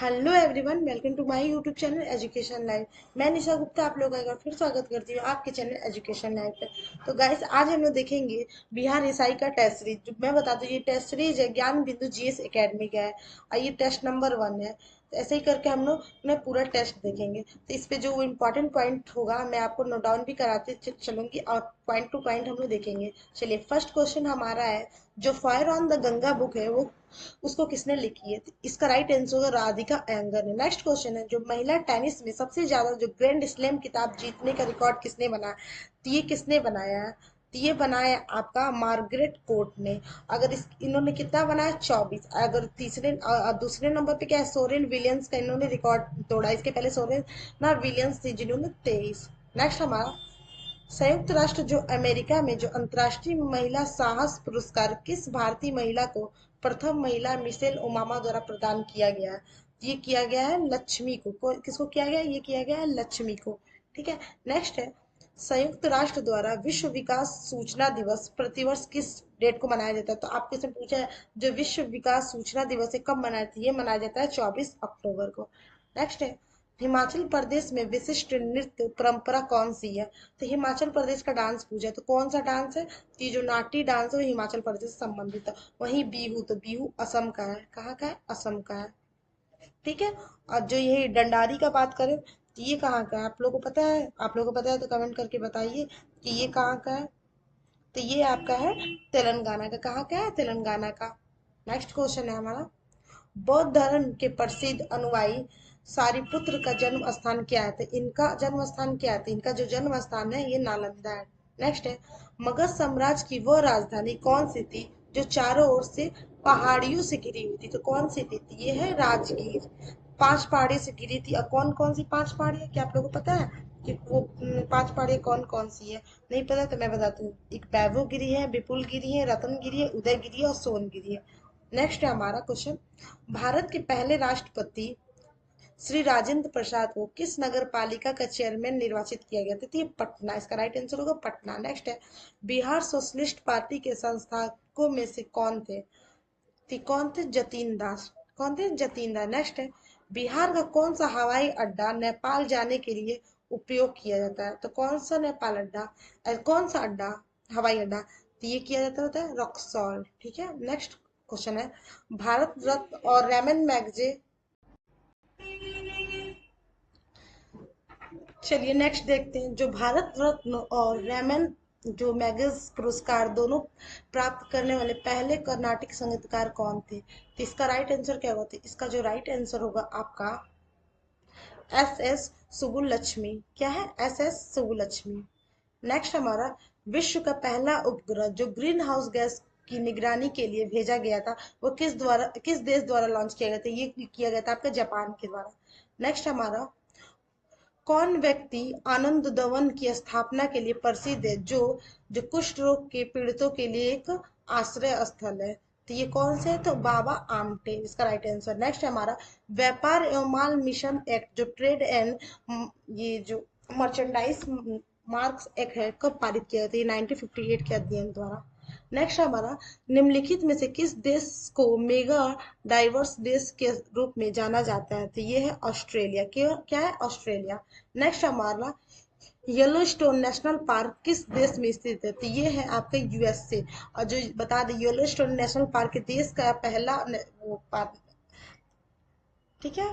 Hello everyone, welcome to my YouTube channel education live. मैं निशा गुप्ता आप लोगों का एक बार फिर स्वागत करती हूँ आपके चैनल एजुकेशन लाइव पे। तो गाइस, आज हम लोग देखेंगे बिहार एसआई का टेस्ट सीरीज। जो मैं बता दूँ, ये टेस्ट सीरीज है ज्ञान बिंदु जीएस एकेडमी का है और ये टेस्ट नंबर 1 है। तो ऐसे ही करके हम लोग ने पूरा टेस्ट देखेंगे। तो इस पे जो इम्पोर्टेंट पॉइंट होगा मैं आपको नोट डाउन भी कराते चलूंगी और पॉइंट टू पॉइंट हम लोग देखेंगे। चलिए, फर्स्ट क्वेश्चन हमारा है, जो fire on the Ganga book है वो उसको किसने लिखी है? तो इसका राइट आंसर होगा राधिका अयंगर ने। नेक्स्ट क्वेश्चन है, जो महिला टेनिस में सबसे ज्यादा जो ग्रैंड स्लैम किताब जीतने का रिकॉर्ड किसने बनाया? तो ये किसने बनाया है? तो ये बनाया आपका मार्गरेट कोर्ट ने। अगर इस इन्होंने कितना बनाया? 24। अगर दूसरे नंबर पे क्या है? सोरेन विलियम्स का इन्होंने रिकॉर्ड तोड़ा। इसके पहले सोरेन ना विलियम्स थी जिन्होंने 23। नेक्स्ट हमारा, संयुक्त राष्ट्र जो अमेरिका में जो अंतर्राष्ट्रीय महिला साहस पुरस्कार किस भारतीय महिला को प्रथम महिला मिशेल ओबामा द्वारा प्रदान किया गया? ये किया गया है लक्ष्मी किसको किया गया? ये किया गया है लक्ष्मी को। ठीक है। नेक्स्ट है, संयुक्त राष्ट्र द्वारा विश्व विकास सूचना दिवस प्रतिवर्ष किस डेट को मनाया जाता है? तो आपके से पूछा है, जो विश्व विकास सूचना दिवस है कब मनाया जाता है? ये मनाया जाता है 24 अक्टूबर को। नेक्स्ट है, हिमाचल प्रदेश में विशिष्ट नृत्य परंपरा कौन सी है? तो हिमाचल प्रदेश का डांस पूछा है, तो कौन सा डांस है? तो ये जो नाट्य डांस है वो हिमाचल प्रदेश से संबंधित है। वहीं बिहू, तो बिहू असम का है। कहाँ का है? असम का है। ठीक है। और जो ये डंडारी का बात करें तो ये कहाँ का है? आप लोगों को पता है? आप लोगों को पता है तो कमेंट करके बताइए कि ये कहाँ का है। तो ये आपका है तेलंगाना का। कहाँ का है? तेलंगाना का। नेक्स्ट क्वेश्चन है हमारा, बौद्ध धर्म के प्रसिद्ध अनुयायी सारिपुत्र का जन्म स्थान क्या है? तो इनका जन्म स्थान क्या है? तो इनका जो जन्म स्थान है ये नालंदा है। नेक्स्ट है, मगध साम्राज्य की वह राजधानी कौन सी थी जो चारों ओर से पहाड़ियों से घिरी हुई थी? तो कौन सी थी? तो ये है राजगीर। 5 पहाड़ियों से घिरी थी। और कौन कौन सी 5 पहाड़ियाँ? क्या आप लोगों को पता है कि वो 5 पहाड़ियाँ कौन कौन सी है? नहीं पता तो मैं बताती हूँ। एक वैभव गिरी है, विपुल गिरी है, रतन गिरी है, उदय गिरी है और सोन गिरी है। नेक्स्ट है हमारा क्वेश्चन, भारत के पहले राष्ट्रपति श्री राजेंद्र प्रसाद को किस नगर पालिका का चेयरमैन निर्वाचित किया गया था? तो ये पटना। इसका राइट आंसर होगा पटना। नेक्स्ट है, बिहार सोशलिस्ट पार्टी के संस्थापकों में से कौन थे? कौन थे? जतीन दास। कौन थे? जतीन दास। नेक्स्ट है, बिहार का कौन सा हवाई अड्डा नेपाल जाने के लिए उपयोग किया जाता है? तो कौन सा नेपाल अड्डा, कौन सा अड्डा, हवाई अड्डा? तो ये किया जाता होता है रक्सौल। ठीक है। नेक्स्ट क्वेश्चन है, भारत रत्न और रेमन मैगजे। चलिए नेक्स्ट देखते हैं, जो भारत रत्न और रेमन जो मैगज पुरस्कार दोनों प्राप्त करने वाले पहले कर्नाटक संगीतकार कौन थे? तो इसका राइट आंसर क्या होगा? तो इसका जो राइट आंसर होगा आपका एस एस सुबुलक्ष्मी। क्या है? S S Subbulakshmi. नेक्स्ट हमारा, विश्व का पहला उपग्रह जो ग्रीन हाउस गैस की निगरानी के लिए भेजा गया था वो किस देश द्वारा लॉन्च किया गया था? ये किया गया था आपका जापान के द्वारा। नेक्स्ट हमारा, कौन व्यक्ति आनंद दवन की स्थापना के लिए प्रसिद्ध है, जो जो कुष्ठ रोग के पीड़ितों के लिए एक आश्रय स्थल है? तो ये कौन से है? तो बाबा आमटे। इसका राइट आंसर। नेक्स्ट है हमारा, व्यापार एवं माल मिशन एक्ट जो ट्रेड एंड ये जो मर्चेंडाइज मार्क्स एक्ट है कब पारित किया गया था? ये 1958 के अध्ययन द्वारा। नेक्स्ट हमारा, निम्नलिखित में से किस देश को मेगा डाइवर्स देश के रूप में जाना जाता है? तो ये है ऑस्ट्रेलिया। क्या है? ऑस्ट्रेलिया। नेक्स्ट हमारा, येलोस्टोन नेशनल पार्क किस देश में स्थित है? तो ये है आपका यूएसए। और जो बता दें, येलोस्टोन नेशनल पार्क देश का पहला वो पार्क। ठीक है।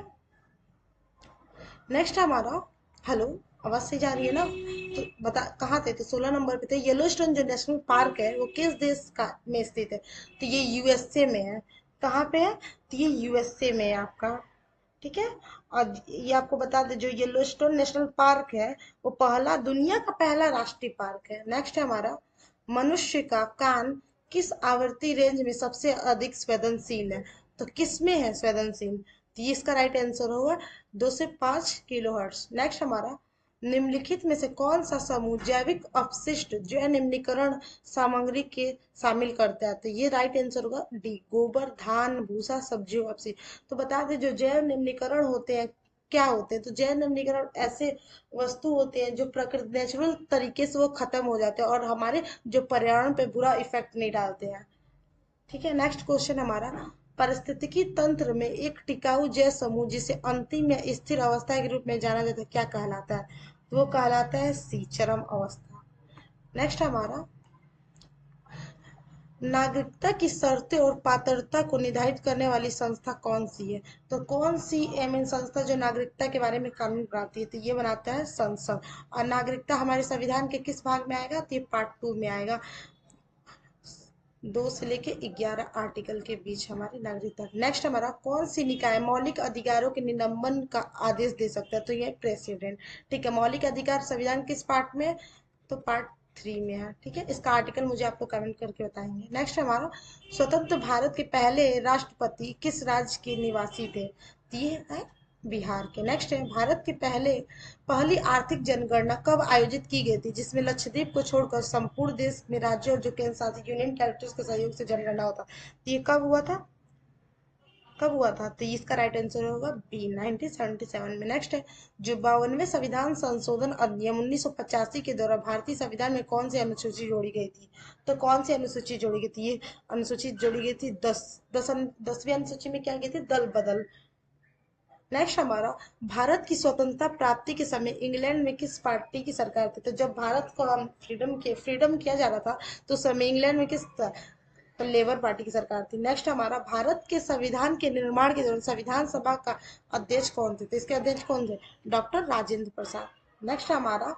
नेक्स्ट हमारा, हेलो, आवाज से जा रही है ना? तो बता कहाँ थे? तो 16 नंबर पे थे, येलोस्टोन जो नेशनल पार्क है वो किस देश का में स्थित है? तो ये यूएसए में है। कहाँ पे है? तो ये यूएसए में है आपका। ठीक है। और ये आपको बता दें, जो येलोस्टोन नेशनल पार्क है वो पहला, दुनिया का पहला राष्ट्रीय पार्क है। नेक्स्ट है हमारा, मनुष्य का कान किस आवृत्ति रेंज में सबसे अधिक संवेदनशील है? तो किस में है संवेदनशील? तो ये इसका राइट आंसर होगा 2 से 5 किलोहर्ट्ज। नेक्स्ट हमारा, निम्नलिखित में से कौन सा समूह जैविक अपशिष्ट जैव निम्नीकरण सामग्री के शामिल करता है? तो ये राइट आंसर होगा डी, गोबर, धान, भूसा, सब्जियों अपशिष्ट। तो बता दें, जो जैव निम्नीकरण होते हैं क्या होते हैं? तो जैव निम्नीकरण ऐसे वस्तु होते हैं जो प्रकृति नेचुरल तरीके से वो खत्म हो जाते हैं और हमारे जो पर्यावरण पे बुरा इफेक्ट नहीं डालते हैं। ठीक है। नेक्स्ट क्वेश्चन हमारा, पारिस्थितिकी तंत्र में एक टिकाऊ जैव समूह जिसे अंतिम या स्थिर अवस्था के रूप में जाना जाता है क्या कहलाता है? तो वो कहलाता है सी, चरम अवस्था। नेक्स्ट हमारा, नागरिकता की शर्तें और पात्रता को निर्धारित करने वाली संस्था कौन सी है? तो कौन सी मीन संस्था जो नागरिकता के बारे में कानून बनाती है? तो ये बनाता है संसद। और नागरिकता हमारे संविधान के किस भाग में आएगा? तो ये पार्ट 2 में आएगा। 2 से लेके 11 आर्टिकल के बीच हमारी नागरिकता। नेक्स्ट हमारा, कौन सी निकाय मौलिक अधिकारों के निलंबन का आदेश दे सकता है? तो ये प्रेसिडेंट। ठीक है, मौलिक अधिकार संविधान किस पार्ट में? तो पार्ट 3 में है। ठीक है, इसका आर्टिकल मुझे आप लोग कमेंट करके बताएंगे। नेक्स्ट हमारा, स्वतंत्र भारत के पहले राष्ट्रपति किस राज्य के निवासी थे? तो ये है बिहार के। नेक्स्ट है, भारत के पहली आर्थिक जनगणना कब आयोजित की गई थी जिसमें लक्षद्वीप को छोड़कर संपूर्ण देश में राज्यों और जो केंद्र शासित यूनियन टेरिटरीज के सहयोग से जनगणना होता? तो ये कब हुआ था? कब हुआ था? तो इसका राइट आंसर होगा बी, 1977 में। नेक्स्ट है, जो 52वें संविधान संशोधन अधिनियम 1985 के द्वारा भारतीय संविधान में कौन सी अनुसूची जोड़ी गई थी? तो कौन सी अनुसूची जोड़ी गई थी? ये अनुसूची जोड़ी गई थी 10वीं अनुसूची में क्या गई थी? दल बदल। नेक्स्ट हमारा, भारत की स्वतंत्रता प्राप्ति के समय इंग्लैंड में किस पार्टी की सरकार थी? तो जब भारत को हम फ्रीडम किया जा रहा था तो उस समय इंग्लैंड में किस तो लेबर पार्टी की सरकार थी। नेक्स्ट हमारा, भारत के संविधान के निर्माण के दौरान संविधान सभा का अध्यक्ष कौन थे? तो इसके अध्यक्ष कौन थे? डॉक्टर राजेंद्र प्रसाद। नेक्स्ट हमारा,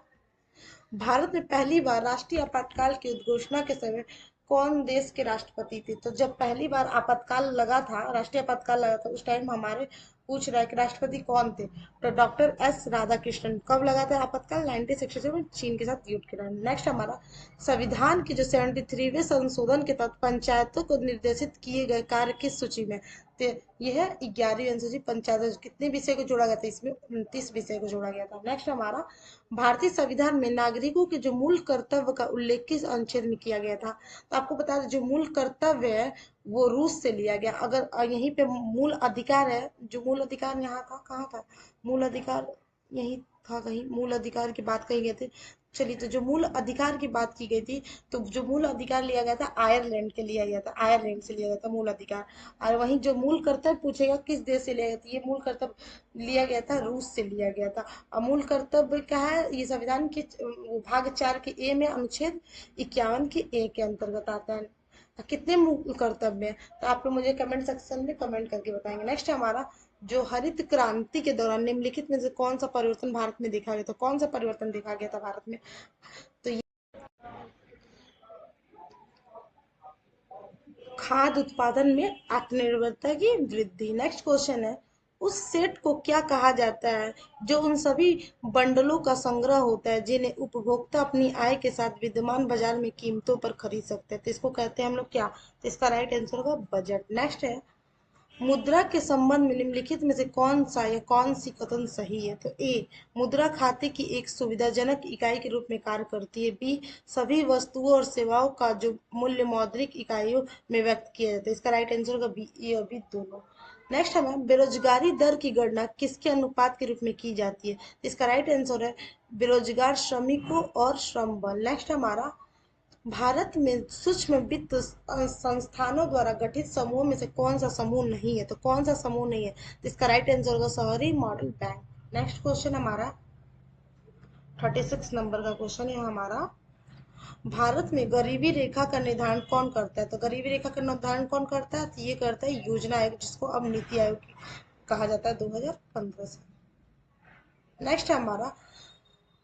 भारत में पहली बार राष्ट्रीय आपातकाल की उद्घोषणा के समय कौन देश के राष्ट्रपति थे? तो जब पहली बार आपातकाल लगा था, राष्ट्रीय आपातकाल लगा था, उस टाइम हमारे पूछ रहा है कि राष्ट्रपति कौन थे? तो डॉक्टर एस राधाकृष्णन। कब लगा था आपातकाल? 1967 में, चीन के साथ युद्ध के दौरान। नेक्स्ट हमारा, संविधान के जो 73वें संशोधन के तहत पंचायतों को निर्देशित किए गए कार्य किस सूची में? तो यह है 11वीं अनुसूची पंचायत। कितने विषय को जोड़ा गया था इसमें? 29 विषय को जोड़ा गया था। नेक्स्ट हमारा, भारतीय संविधान में नागरिकों के जो मूल कर्तव्य का उल्लेख किस अनुच्छेद में किया गया था? तो आपको बता दें, जो मूल कर्तव्य है वो रूस से लिया गया। अगर यहीं पे मूल अधिकार है, जो मूल अधिकार यहाँ था, कहाँ था मूल अधिकार? यही था कहीं, मूल अधिकार की बात कही गई थी। चलिए, तो जो मूल अधिकार की बात की गई थी, तो जो मूल अधिकार लिया गया था आयरलैंड के लिया गया था, आयरलैंड से लिया गया था मूल अधिकार। और वहीं जो मूल कर्तव्य पूछेगा किस देश से लिया गया था, ये मूल कर्तव्य लिया गया था रूस से लिया गया था। अमूल कर्तव्य क्या है? ये संविधान के भाग 4 के ए में अनुच्छेद 51 के ए के अंतर्गत आता है। कितने मूल कर्तव्य हैं? तो आप लोग मुझे कमेंट सेक्शन में कमेंट करके बताएंगे। नेक्स्ट है हमारा, जो हरित क्रांति के दौरान निम्नलिखित में से कौन सा परिवर्तन भारत में देखा गया था? कौन सा परिवर्तन देखा गया था भारत में? तो ये खाद्य उत्पादन में आत्मनिर्भरता की वृद्धि। नेक्स्ट क्वेश्चन है, उस सेट को क्या कहा जाता है जो उन सभी बंडलों का संग्रह होता है जिन्हें उपभोक्ता अपनी आय के साथ विद्यमान बाजार में कीमतों पर खरीद सकते हैं? तो इसको कहते हैं हम लोग क्या? तो इसका राइट आंसर होगा बजट। नेक्स्ट है, मुद्रा के संबंध में निम्नलिखित में से कौन सा या कौन सी कथन सही है? तो ए, मुद्रा खाते की एक सुविधाजनक इकाई के रूप में कार्य करती है। बी, सभी वस्तुओं और सेवाओं का जो मूल्य मौद्रिक इकाइयों में व्यक्त किया जाता है। इसका राइट आंसर होगा बी, ए और बी दोनों। नेक्स्ट हमें, बेरोजगारी दर की गणना किसके अनुपात के रूप में की जाती है? इसका राइट आंसर है बेरोजगार श्रमिकों और श्रम बल। नेक्स्ट हमारा, भारत में सूक्ष्म वित्त संस्थानों द्वारा गठित समूह में से कौन सा समूह नहीं है? तो कौन सा समूह नहीं है? तो इसका राइट आंसर होगा शहरी मॉडल बैंक। नेक्स्ट क्वेश्चन हमारा 36 नंबर का क्वेश्चन है हमारा, भारत में गरीबी रेखा का निर्धारण कौन करता है? तो गरीबी रेखा का निर्धारण कौन करता है? तो ये करता है योजना आयोग, जिसको अब नीति आयोग कहा जाता है 2015 से। नेक्स्ट है हमारा,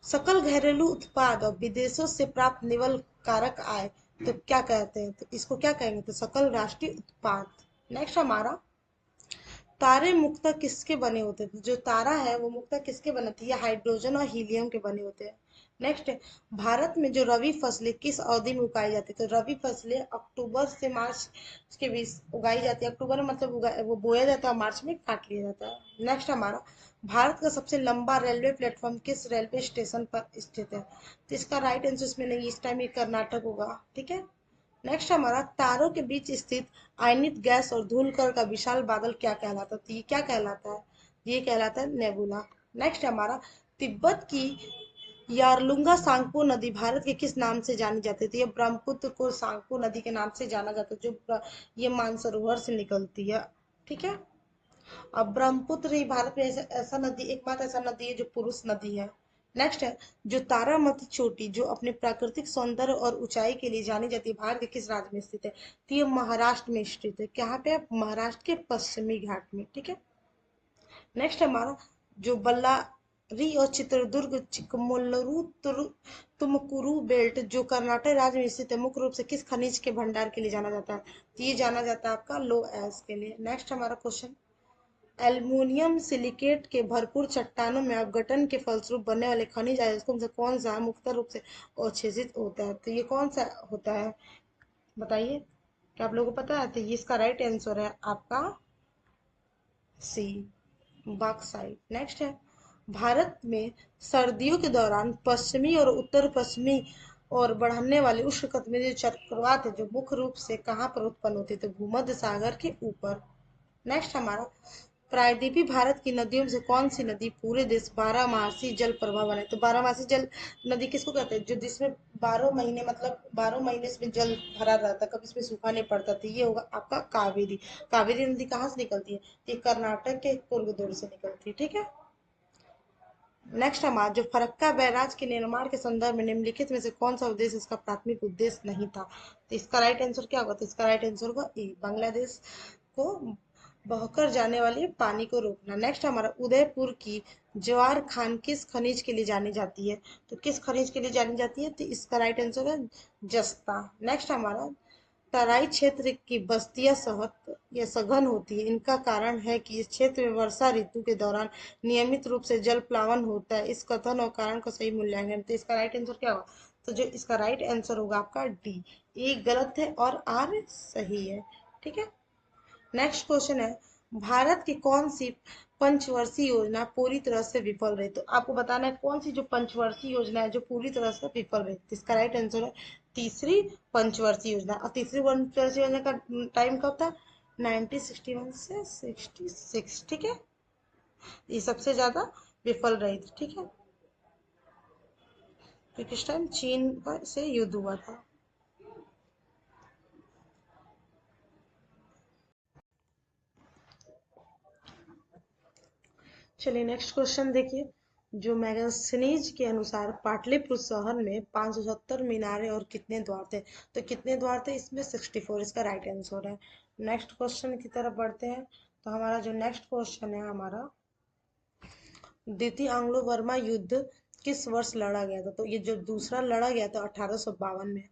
सकल घरेलू उत्पाद और विदेशों से प्राप्त निवल कारक आय तो क्या कहते हैं? तो इसको क्या कहेंगे? तो सकल राष्ट्रीय उत्पाद। नेक्स्ट हमारा, तारे मुख्यतः किसके बने होते हैं? जो तारा है वो मुख्यतः किसके बने होते हैं? ये हाइड्रोजन और हीलियम के बने होते हैं। नेक्स्ट है, भारत में जो रबी फसलें किस अवधि में उगाई जाती है? तो रबी फसलें अक्टूबर से मार्च के बीच उगाई जाती है। अक्टूबर में मतलब वो बोया जाता है, मार्च में काट लिया जाता है। नेक्स्ट हमारा, भारत का सबसे लंबा रेलवे प्लेटफॉर्म किस रेलवे स्टेशन पर स्थित है? तो इसका राइट आंसर इसमें नहीं, इस टाइम ये कर्नाटक होगा। ठीक है। नेक्स्ट हमारा, तारों के बीच स्थित आयनित गैस और धूलकण का विशाल बादल क्या कहलाता है? तो ये क्या कहलाता है? ये कहलाता है नेबुला। नेक्स्ट हमारा, तिब्बत की यारलुंगा सांगपो नदी भारत के किस नाम से जानी जाती है? तो ये ब्रह्मपुत्र को सांगपो नदी के नाम से जाना जाता है, जो ये मानसरोवर से निकलती है। ठीक है। अब ब्रह्मपुत्र ही भारत में ऐसा ऐसा नदी, एकमात्र ऐसा नदी है जो पुरुष नदी है। नेक्स्ट है, जो तारामती चोटी जो अपने प्राकृतिक सौंदर्य और ऊंचाई के लिए जानी जाती है, भारत के किस राज्य में स्थित है? तो ये महाराष्ट्र में स्थित है। कहाँ पे? महाराष्ट्र के पश्चिमी घाट में। ठीक है। नेक्स्ट हमारा, जो बल्लारी और चित्रदुर्ग चिकमगलुरु तुमकुरु बेल्ट जो कर्नाटक राज्य में स्थित है, मुख्य रूप से किस खनिज के भंडार के लिए जाना जाता है? तो ये जाना जाता है आपका लो एस के लिए। नेक्स्ट हमारा क्वेश्चन, एल्युमिनियम सिलिकेट के भरपूर चट्टानों में अपघटन के फलस्वरूप बनने वाले खनिज अयस्कों से कौन सा मुख्य रूप से अवक्षेपित होता है? तो ये कौन सा होता है, बताइए। क्या आप लोगों को पता है? तो ये इसका राइट आंसर है आपका सी, बॉक्साइट। नेक्स्ट है, भारत में सर्दियों के दौरान पश्चिमी और उत्तर पश्चिमी और बढ़ने वाले उष्णकटिबंधीय चक्रवात है, जो मुख्य रूप से कहाँ पर उत्पन्न होते थे? भूमध्य सागर के ऊपर। नेक्स्ट हमारा, प्रायद्वीपीय भारत की नदियों में से कौन सी नदी पूरे देश बारहमासी जल प्रवाह बनाए? तो बारहमासी जल नदी किसको कहते हैं? जो जिसमें 12 महीने, मतलब 12 महीने इसमें जल भरा रहता, कभी इसमें सूखा नहीं पड़ता। तो ये होगा आपका कावेरी। कावेरी नदी कहाँ से निकलती है? ये कर्नाटक के कोलगदुर से निकलती है। ठीक है। नेक्स्ट हमारा, जो फरक्का बैराज के निर्माण के संदर्भ में निम्नलिखित में से कौन सा उद्देश्य इसका प्राथमिक उद्देश्य नहीं था? तो इसका राइट आंसर क्या होगा? तो इसका राइट आंसर होगा ए, बांग्लादेश को बहकर जाने वाले पानी को रोकना। नेक्स्ट हमारा, उदयपुर की जवार खान किस खनिज के लिए जानी जाती है? तो किस खनिज के लिए जानी जाती है? तो इसका राइट आंसर है जस्ता। नेक्स्ट हमारा, तराई क्षेत्र की बस्तियां सहत या सघन होती है, इनका कारण है कि इस क्षेत्र में वर्षा ऋतु के दौरान नियमित रूप से जल प्लावन होता है। इस कथन और कारण का सही मूल्यांकन। तो इसका राइट आंसर क्या होगा? तो जो इसका राइट आंसर होगा आपका डी, ए गलत है और आर सही है। ठीक है। नेक्स्ट क्वेश्चन है, भारत की कौन सी पंचवर्षीय योजना पूरी तरह से विफल रही? तो आपको बताना है कौन सी जो पंचवर्षीय योजना है जो पूरी तरह से विफल रही। तो इसका राइट आंसर है तीसरी पंचवर्षीय योजना। और तीसरी पंचवर्षीय योजना का टाइम कब था? 1961 से 66। ठीक है। ये सबसे ज्यादा विफल रही थी। ठीक है। तो किस टाइम चीन से युद्ध हुआ था। चलिए नेक्स्ट क्वेश्चन देखिए, जो मैगजीनीज के अनुसार पाटलिपुत्र शहर में 570 मीनारे और कितने द्वार थे? तो कितने द्वार थे इसमें? 64, इसका राइट आंसर है। नेक्स्ट क्वेश्चन की तरफ बढ़ते हैं। तो हमारा जो नेक्स्ट क्वेश्चन है हमारा, द्वितीय आंग्लो बर्मा युद्ध किस वर्ष लड़ा गया था? तो ये जो दूसरा लड़ा गया था 1852 में।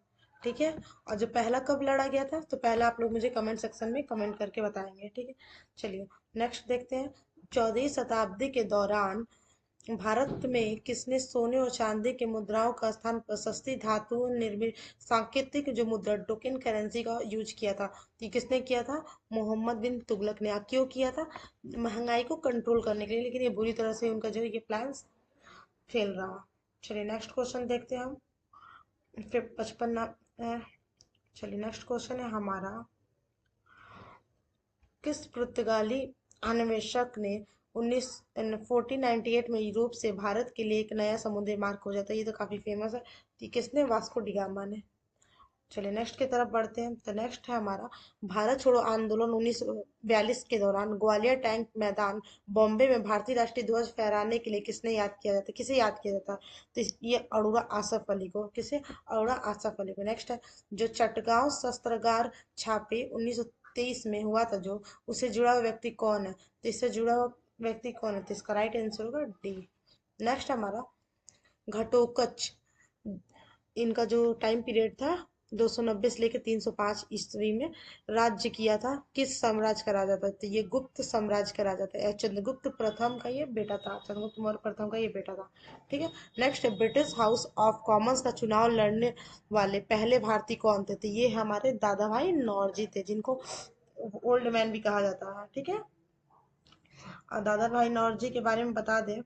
ठीक है। और जो पहला कब लड़ा गया था? तो पहला आप लोग मुझे कमेंट सेक्शन में कमेंट करके बताएंगे। ठीक है। चलिए नेक्स्ट देखते हैं, 14वीं शताब्दी के दौरान भारत में किसने सोने और चांदी के मुद्राओं का स्थान पर सस्ती धातु निर्मित सांकेतिक जो मुद्रा टोकन करेंसी का यूज किया था? तो ये किसने किया था? मोहम्मद बिन तुगलक ने। क्यों किया था? महंगाई को कंट्रोल करने के लिए। लेकिन ये बुरी तरह से उनका जो ये प्लान फेल रहा। चलिए नेक्स्ट क्वेश्चन देखते हैं हम। फिर 55। चलिए नेक्स्ट क्वेश्चन है हमारा, किस पुर्तगाली अन्वेषक ने 1498 में यूरोप से भारत के लिए एक नया समुद्री मार्ग खोजा था? ये तो काफी फेमस है। तो किसने? वास्को डी गामा ने। चलिए नेक्स्ट की तरफ बढ़ते हैं। तो नेक्स्ट है हमारा, भारत छोड़ो आंदोलन 1942 के दौरान ग्वालियर टैंक मैदान बॉम्बे में भारतीय राष्ट्रीय ध्वज फहराने के लिए किसने याद किया जाता? किसे याद किया जाता? तो ये अरोड़ा आसफ अली को। किसे? अरोड़ा आसफ अली को। नेक्स्ट है, जो चटगांव शस्त्रागार छापे 1923 में हुआ था, जो उससे जुड़ा हुआ व्यक्ति कौन है? तो इससे जुड़ा हुआ व्यक्ति कौन है? तो इसका राइट आंसर होगा डी। नेक्स्ट हमारा, घटोत्कच, इनका जो टाइम पीरियड था 290 से लेकर 305 ईस्वी में राज्य किया था, किस साम्राज्य का राजा था? तो ये गुप्त साम्राज्य का राजा था। चंद्रगुप्त प्रथम का ये बेटा था, चंद्रगुप्त मौर्य प्रथम का ये बेटा था। ठीक है। नेक्स्ट है, ब्रिटिश हाउस ऑफ कॉमन्स का चुनाव लड़ने वाले पहले भारतीय कौन थे? तो ये हमारे दादा भाई नौरोजी थे, जिनको ओल्ड मैन भी कहा जाता है। ठीक है। और दादा भाई नौरोजी के बारे में बता दें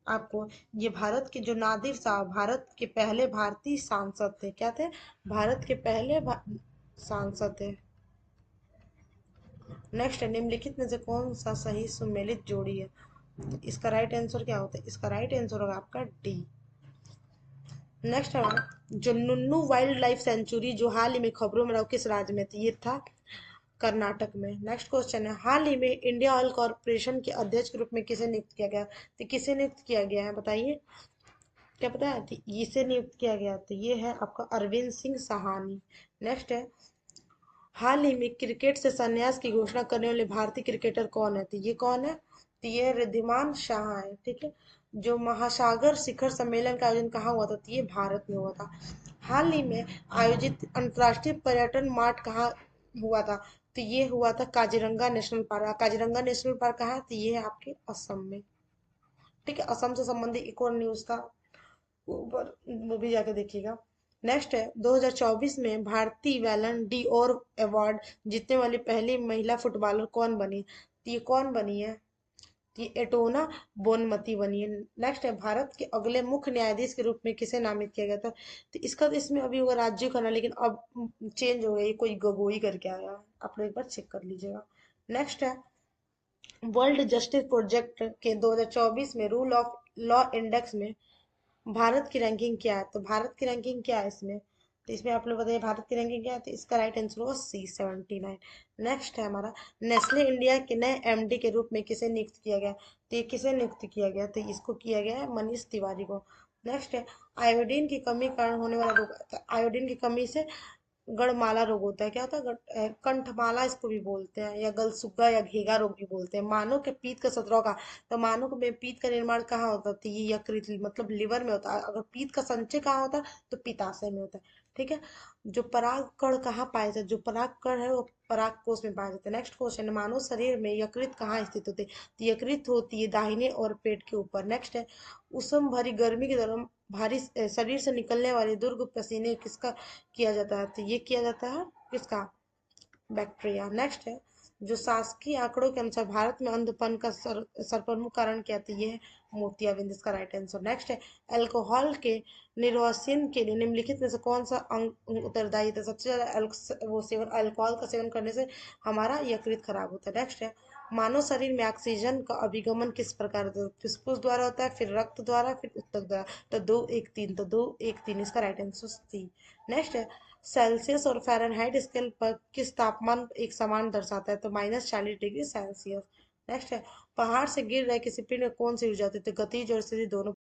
आपको, ये भारत के जो नादिर साहब भारत के पहले भारतीय सांसद थे। क्या थे? भारत के पहले सांसद थे। नेक्स्ट है, निम्नलिखित में से कौन सा सही सुमेलित जोड़ी है? इसका राइट आंसर क्या होता है? इसका राइट आंसर होगा आपका डी, नेक्स्ट है हमारा, जो नुन्नू वाइल्ड लाइफ सेंचुरी जो हाल ही में खबरों में रहा, वो किस राज्य में थी? ये था कर्नाटक में। नेक्स्ट क्वेश्चन है, हाल ही में इंडिया ऑयल कॉर्पोरेशन के अध्यक्ष के रूप में किसे नियुक्त किया गया? तो किसे नियुक्त किया गया है बताइए, क्या पता है? तो इसे नियुक्त किया गया, तो ये है आपका अरविंद सिंह सहानी। नेक्स्ट है, हाल ही में क्रिकेट से संन्यास की घोषणा करने वाले भारतीय क्रिकेटर कौन है? तो ये कौन है? तो ये रिद्धिमान शाह है, ठीक है। जो महासागर शिखर सम्मेलन का आयोजन कहाँ हुआ था? तो ये भारत में हुआ था। हाल ही में आयोजित अंतर्राष्ट्रीय पर्यटन मार्ट कहाँ हुआ था? तो ये हुआ था Kaziranga national park. Kaziranga national park कहाँ है? तो ये है आपके असम में, ठीक है। असम से संबंधित एक और न्यूज था ऊपर, वो भी जाके देखिएगा। नेक्स्ट है, 2024 में भारतीय वैलन डी और अवार्ड जीतने वाली पहली महिला फुटबॉलर कौन बनी? तो ये कौन बनी है? तो ये एटोना बोनमती बनी है। नेक्स्ट है, भारत के अगले मुख्य न्यायाधीश के रूप में किसे नामित किया गया था? तो इसका तो इसमें अभी होगा राज्य का ना, लेकिन अब चेंज हो गया, ये कोई गगोई करके आया है। आप लोग एक बार चेक कर लीजिएगा। नेक्स्ट है, वर्ल्ड जस्टिस प्रोजेक्ट के 2024 में रूल ऑफ लॉ इंडेक्स में भारत की रैंकिंग क्या है? तो भारत की रैंकिंग क्या है इसमें? तो इसमें आप लोग बताइए भारत की रैंकिंग क्या है? तो इसका राइट आंसर होगा C79। नेक्स्ट है हमारा, नेस्ले इंडिया के नए एमडी के रूप में किसे नियुक्त किया गया? तो ये किसे नियुक्त किया गया? तो इसको किया गया है मनीष तिवारी को। नेक्स्ट है, आयोडीन की कमी कारण होने वाला रोग, आयोडीन की कमी से गढ़माला रोग होता है। क्या होता है? कंठमाला इसको भी बोलते हैं, या गलसुग्गा या घेगा रोग भी बोलते हैं। मानव के पीत का सत्रह का, तो मानव में पीत का निर्माण कहाँ होता है? तो ये यकृत मतलब लिवर में होता है। अगर पीत का संचय कहाँ होता है? तो पित्ताशय में होता है, ठीक है। जो पराग कण कहाँ पाए जाते? जो पराग कण है वो पराग कोश में पाए जाते हैं। नेक्स्ट क्वेश्चन है, मानव शरीर में यकृत कहाँ स्थित होती है? तो यकृत होती है दाहिने और पेट के ऊपर। नेक्स्ट है, उष्ण भरी गर्मी के दौरान भारी शरीर से निकलने वाले दुर्ग पसीने किसका किया जाता है? तो ये किया जाता है किसका? बैक्टीरिया। नेक्स्ट है, जो शासकीय आंकड़ों के अनुसार भारत में अंधपन का सर्वप्रमुख कारण क्या था? ये है मोतियाबिंद, इसका राइट आंसर। नेक्स्ट है, अल्कोहल के निर्वासन के लिए निम्नलिखित में से कौन सा अंग उत्तरदायी था? सबसे ज्यादा वो सेवन, अल्कोहल का सेवन करने से हमारा यकृत खराब होता है। नेक्स्ट है, मानव शरीर में ऑक्सीजन का अभिगमन किस प्रकार होता है? फुस्फुस द्वारा होता है, फिर रक्त द्वारा, फिर ऊतक द्वारा। तो 2-1-3, तो 2-1-3 इसका राइट आंसर सी। नेक्स्ट है, सेल्सियस और फ़ारेनहाइट स्केल पर किस तापमान एक समान दर्शाता है? तो -40 डिग्री सेल्सियस। नेक्स्ट है, पहाड़ से गिर रहे किसी पिंड में कौन सी ऊर्जा होती है? तो गतिज और स्थिति दोनों